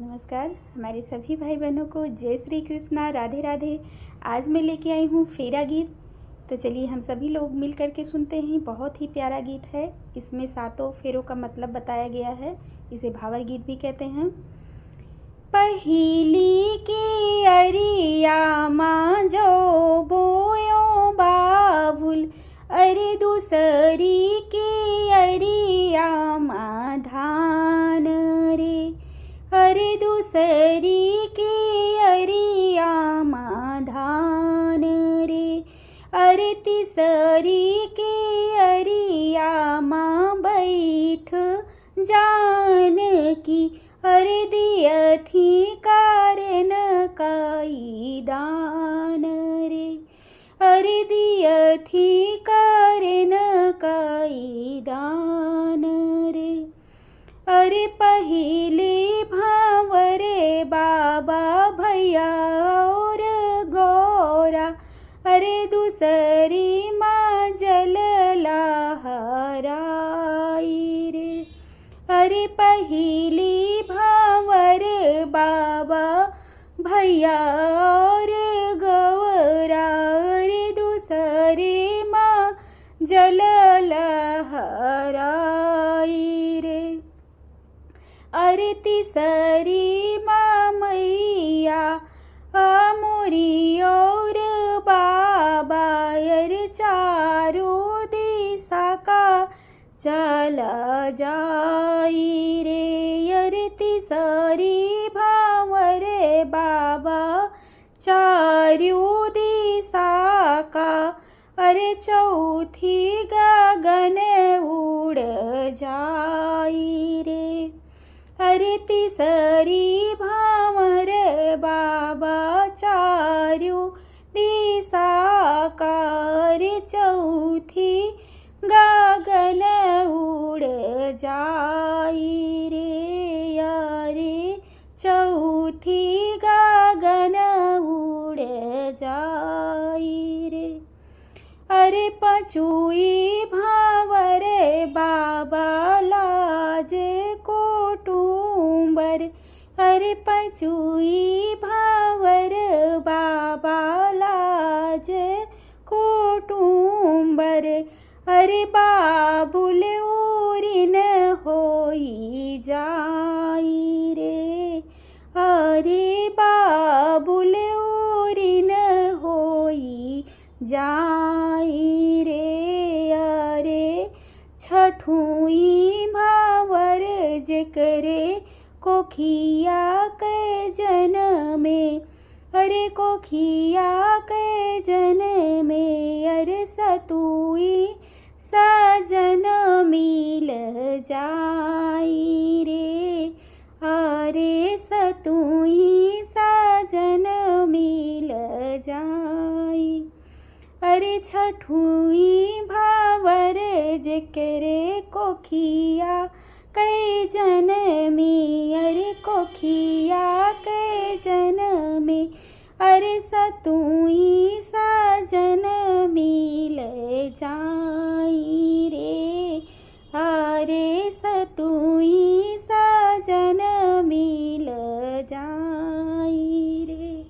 नमस्कार हमारे सभी भाई बहनों को जय श्री कृष्णा, राधे राधे। आज मैं लेके आई हूँ फेरा गीत। तो चलिए हम सभी लोग मिल कर के सुनते हैं। बहुत ही प्यारा गीत है। इसमें सातों फेरों का मतलब बताया गया है। इसे भावर गीत भी कहते हैं। पहिली की अरिया माँ जो बोयो बाबुल, अरे दूसरी की अरिया माँ धान रे, अरे दूसरी की अरिया माँ धान रे, अरे तीसरी की अरिया माँ बैठ जान की, अरे दिया थी कारण काई दान रे, अरे दिया थी कारण काई दान रे। अरे पहिले भावरे बाबा भैया और गौरा, अरे दूसरी माँ जल लहराई रे, अरे पहली भावर बाबा भैया और गौरा, अरे दूसरी माँ जल लहराई रे, अरे तीसरी माँ मैया मोरी और बाबा, अरे चारों दिशा का चला जाई रे, अरे तीसरी भावर बाबा चारों दिशा का, अरे चौथी गगन उड़ जाई रे, अरे तीसरी भावर बाबा चारों दिशा का, अरे चौथी गगन उड़ जाई रे, अरे चौथी गगन उड़ जाई रे। अरे पांचवी भावर बाबा लाज कोटुंबर, अरे पांचवी भावर बाबा लाज कोटुंबर, अरे बाबुल उरिन होई जाई रे, अरे बाबुल उरिन होई जाई रे, अरे छठुई भावर जेकरे कोखिया के जनमे, अरे कोखिया के जनमे, अरे सतुई सजन मिल जाई रे, अरे सतुई सजन मिल जाई, अरे छठुई भावर जेकरे कोखिया कै जनमी, अरे कोखिया कै जनमे, अरे सतुई सजन मिल जा।